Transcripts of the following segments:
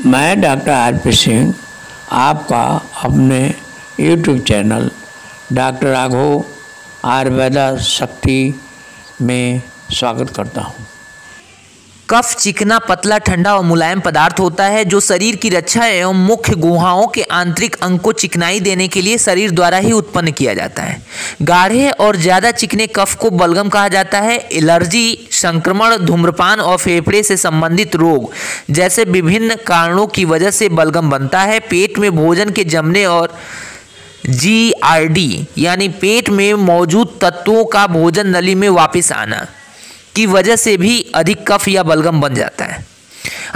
मैं doctor RP. Singh आपका अपने YouTube channel doctor Raghav Ayurveda शक्ति में स्वागत करता हूँ। कफ चिकना, पतला, ठंडा और मुलायम पदार्थ होता है जो शरीर की रक्षा एवं मुख्य गुहाओं के आंतरिक अंग को चिकनाई देने के लिए शरीर द्वारा ही उत्पन्न किया जाता है। गाढ़े और ज़्यादा चिकने कफ को बलगम कहा जाता है। एलर्जी, संक्रमण, धूम्रपान और फेफड़े से संबंधित रोग जैसे विभिन्न कारणों की वजह से बलगम बनता है। पेट में भोजन के जमने और GERD यानी पेट में मौजूद तत्वों का भोजन नली में वापस आना की वजह से भी अधिक कफ या बलगम बन जाता है।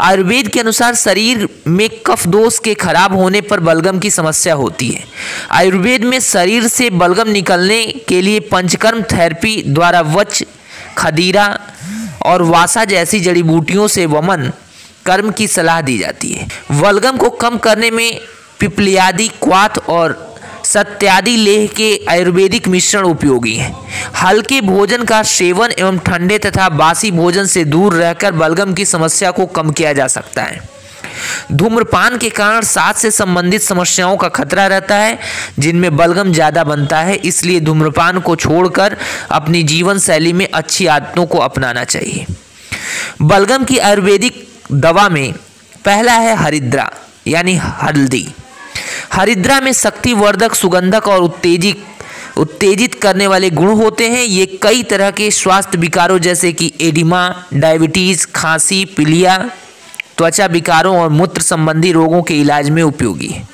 आयुर्वेद के अनुसार शरीर में कफ दोष के खराब होने पर बलगम की समस्या होती है। आयुर्वेद में शरीर से बलगम निकलने के लिए पंचकर्म थेरेपी द्वारा वच, खदीरा और वासा जैसी जड़ी बूटियों से वमन कर्म की सलाह दी जाती है। बलगम को कम करने में पिपलियादि, क्वाथ और सत्यादि लेह के आयुर्वेदिक मिश्रण उपयोगी हैं। हल्के भोजन का सेवन एवं ठंडे तथा बासी भोजन से दूर रहकर बलगम की समस्या को कम किया जा सकता है। धूम्रपान के कारण सांस से संबंधित समस्याओं का खतरा रहता है जिनमें बलगम ज़्यादा बनता है, इसलिए धूम्रपान को छोड़कर अपनी जीवन शैली में अच्छी आदतों को अपनाना चाहिए। बलगम की आयुर्वेदिक दवा में पहला है हरिद्रा यानी हल्दी। हरिद्रा में शक्तिवर्धक, सुगंधक और उत्तेजित करने वाले गुण होते हैं। ये कई तरह के स्वास्थ्य विकारों जैसे कि एडिमा, डायबिटीज, खांसी, पीलिया, त्वचा विकारों और मूत्र संबंधी रोगों के इलाज में उपयोगी है।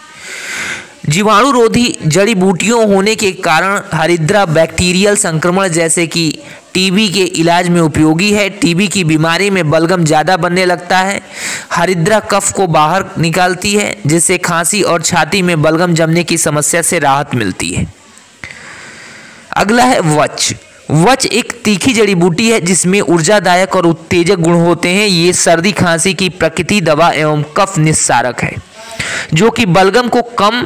जीवाणुरोधी जड़ी बूटियों होने के कारण हरिद्रा बैक्टीरियल संक्रमण जैसे कि टीबी के इलाज में उपयोगी है। टीबी की बीमारी में बलगम ज़्यादा बनने लगता है। हरिद्रा कफ को बाहर निकालती है जिससे खांसी और छाती में बलगम जमने की समस्या से राहत मिलती है। अगला है वच। वच एक तीखी जड़ी बूटी है जिसमें ऊर्जादायक और उत्तेजक गुण होते हैं। ये सर्दी खांसी की प्राकृतिक दवा एवं कफ निस्सारक है जो कि बलगम को कम,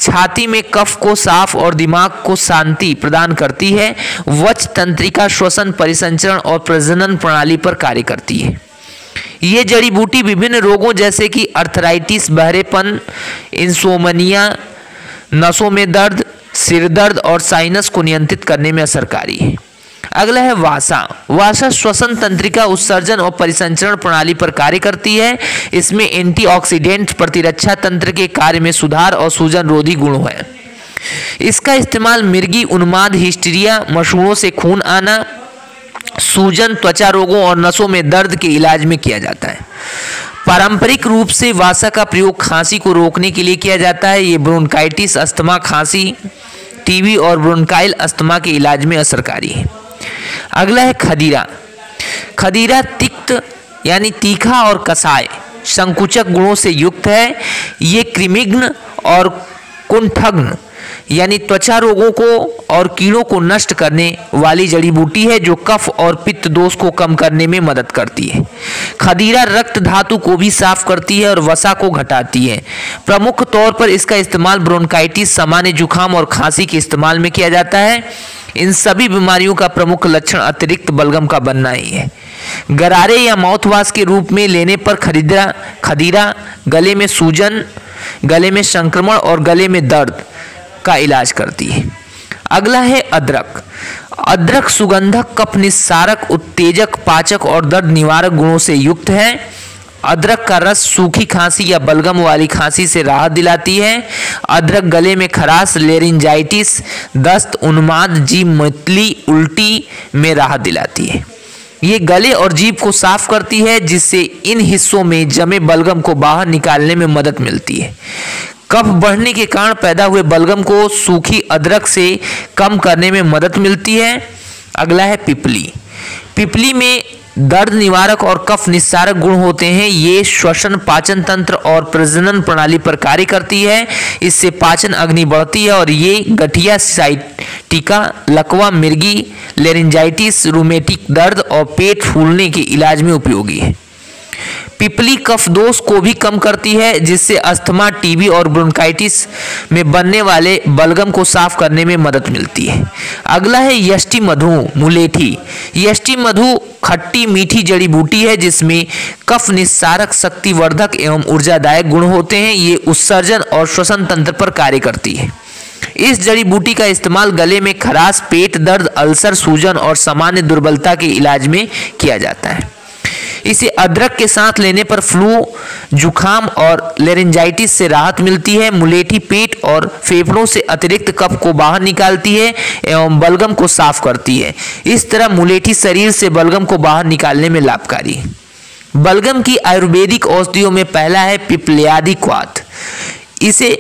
छाती में कफ को साफ और दिमाग को शांति प्रदान करती है। वच तंत्रिका, श्वसन, परिसंचरण और प्रजनन प्रणाली पर कार्य करती है। ये जड़ी बूटी विभिन्न रोगों जैसे कि अर्थराइटिस, बहरेपन, इंसोमनिया, नसों में दर्द, सिर दर्द और साइनस को नियंत्रित करने में असरकारी है। अगला है वासा। वासा श्वसन तंत्रिका, उत्सर्जन और परिसंचरण प्रणाली पर कार्य करती है। इसमें एंटीऑक्सीडेंट, प्रतिरक्षा तंत्र के कार्य में सुधार और सूजन रोधी गुण है। इसका इस्तेमाल मिर्गी, उन्माद, हिस्टीरिया, मसूड़ों से खून आना, सूजन, त्वचा रोगों और नसों में दर्द के इलाज में किया जाता है। पारंपरिक रूप से वासा का प्रयोग खांसी को रोकने के लिए किया जाता है। ये ब्रोंकाइटिस, अस्थमा, खांसी, टीबी और ब्रोंकाइल अस्थमा के इलाज में असरकारी है। अगला है खदीरा। खदीरा तिक्त यानी तीखा और कसाय संकुचक गुणों से युक्त है। ये कृमिघ्न और कुंठघ्न यानी त्वचा रोगों को और कीड़ों को नष्ट करने वाली जड़ी बूटी है जो कफ और पित्त दोष को कम करने में मदद करती है। खदीरा रक्त धातु को भी साफ करती है और वसा को घटाती है। प्रमुख तौर पर इसका इस्तेमाल ब्रोंकाइटिस, सामान्य जुकाम और खांसी के इस्तेमाल में किया जाता है। इन सभी बीमारियों का प्रमुख लक्षण अतिरिक्त बलगम का बनना ही है। गरारे या माउथवाश के रूप में लेने पर खदीरा गले में सूजन, गले में संक्रमण और गले में दर्द का इलाज करती है। अगला है अदरक। अदरक सुगंधक, कफ निस्सारक, उत्तेजक, पाचक और दर्द निवारक गुणों से युक्त है। अदरक का रस सूखी खांसी या बलगम वाली खांसी से राहत दिलाती है। अदरक गले में खराश, लेरिंजाइटिस, दस्त, उन्माद, जीभ मतली, उल्टी में राहत दिलाती है। ये गले और जीभ को साफ करती है जिससे इन हिस्सों में जमे बलगम को बाहर निकालने में मदद मिलती है। कफ बढ़ने के कारण पैदा हुए बलगम को सूखी अदरक से कम करने में मदद मिलती है। अगला है पिपली। पिपली में दर्द निवारक और कफ निस्सारक गुण होते हैं। ये श्वसन, पाचन तंत्र और प्रजनन प्रणाली पर कार्य करती है। इससे पाचन अग्नि बढ़ती है और ये गठिया, साइटिका, लकवा, मिर्गी, लेरिंजाइटिस, रूमेटिक दर्द और पेट फूलने के इलाज में उपयोगी है। पिपली कफ दोष को भी कम करती है, जिससे अस्थमा, टीबी और ब्रोंकाइटिस में बनने वाले बलगम को साफ करने में मदद मिलती है। अगला है यष्टि मधु मुलेठी। यष्टि मधु खट्टी मीठी जड़ी बूटी है जिसमें कफ निस्सारक, शक्तिवर्धक एवं ऊर्जादायक गुण होते हैं। ये उत्सर्जन और श्वसन तंत्र पर कार्य करती है। इस जड़ी बूटी का इस्तेमाल गले में खराश, पेट दर्द, अल्सर, सूजन और सामान्य दुर्बलता के इलाज में किया जाता है। इसे अदरक के साथ लेने पर फ्लू, जुखाम और लेरिंजाइटिस से राहत मिलती है। मुलेठी पेट और फेफड़ों से अतिरिक्त कफ को बाहर निकालती है एवं बलगम को साफ करती है। इस तरह मुलेठी शरीर से बलगम को बाहर निकालने में लाभकारी है। बलगम की आयुर्वेदिक औषधियों में पहला है पिप्पल्यादि क्वाथ। इसे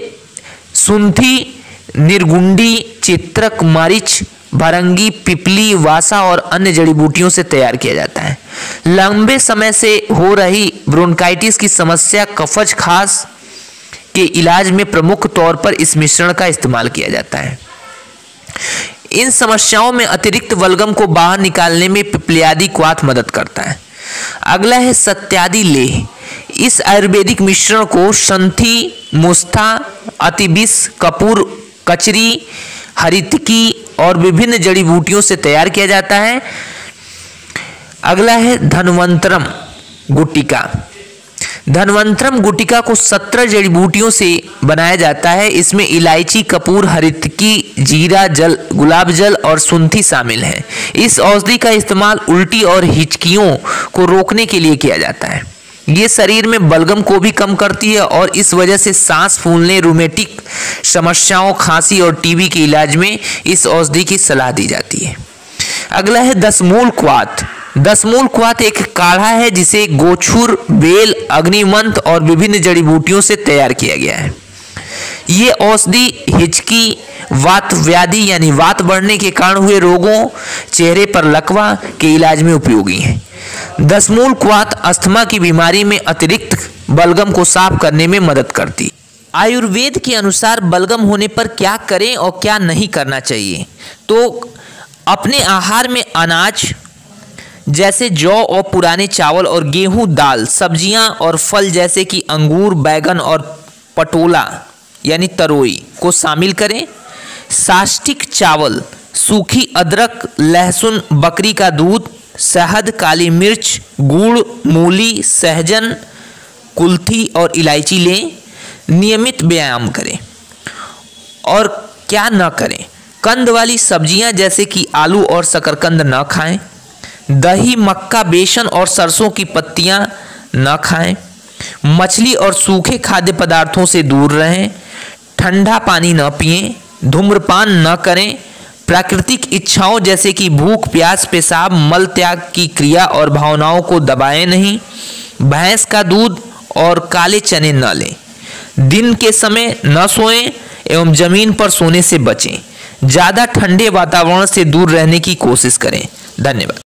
सुंठी, निर्गुंडी, चित्रक, मरीच, भरंगी, पिपली, वासा और अन्य जड़ी बूटियों से तैयार किया जाता है। लंबे समय से हो रही ब्रोंकाइटिस की समस्या, कफज, खांस के इलाज में प्रमुख तौर पर इस मिश्रण का इस्तेमाल किया जाता है। इन समस्याओं में अतिरिक्त बलगम को बाहर निकालने में पिप्पल्यादि क्वाथ मदद करता है। अगला है सत्यादि लेह। इस आयुर्वेदिक मिश्रण को संथी, मुस्था, अतिबिस, कपूर, कचरी, हरितकी और विभिन्न जड़ी बूटियों से तैयार किया जाता है। अगला है धन्वंतरम गुटिका। धन्वंतरम गुटिका को 17 जड़ी बूटियों से बनाया जाता है। इसमें इलायची, कपूर, हरितकी, जीरा जल, गुलाब जल और सुंठी शामिल है। इस औषधि का इस्तेमाल उल्टी और हिचकियों को रोकने के लिए किया जाता है। ये शरीर में बलगम को भी कम करती है और इस वजह से सांस फूलने, रूमेटिक समस्याओं, खांसी और टीबी के इलाज में इस औषधि की सलाह दी जाती है। अगला है दसमूल क्वाथ। दसमूल क्वाथ एक काढ़ा है जिसे गोछुर, बेल, अग्निमंथ और विभिन्न जड़ी बूटियों से तैयार किया गया है। ये औषधि हिचकी, वात व्याधि यानी वात बढ़ने के कारण हुए रोगों, चेहरे पर लकवा के इलाज में उपयोगी है। दसमूल क्वाथ अस्थमा की बीमारी में अतिरिक्त बलगम को साफ करने में मदद करती है। आयुर्वेद के अनुसार बलगम होने पर क्या करें और क्या नहीं करना चाहिए, तो अपने आहार में अनाज जैसे जौ और पुराने चावल और गेहूं, दाल, सब्जियां और फल जैसे कि अंगूर, बैगन और पटोला यानी तरोई को शामिल करें। साष्टिक चावल, सूखी अदरक, लहसुन, बकरी का दूध, शहद, काली मिर्च, गुड़, मूली, सहजन, कुल्थी और इलायची लें। नियमित व्यायाम करें। और क्या न करें, कंद वाली सब्जियां जैसे कि आलू और शकरकंद न खाएं। दही, मक्का, बेसन और सरसों की पत्तियां न खाएं। मछली और सूखे खाद्य पदार्थों से दूर रहें। ठंडा पानी न पिएं। धूम्रपान न करें। प्राकृतिक इच्छाओं जैसे कि भूख, प्यास, पेशाब, मल त्याग की क्रिया और भावनाओं को दबाएं नहीं। भैंस का दूध और काले चने न लें। दिन के समय न सोएं एवं जमीन पर सोने से बचें। ज़्यादा ठंडे वातावरण से दूर रहने की कोशिश करें। धन्यवाद।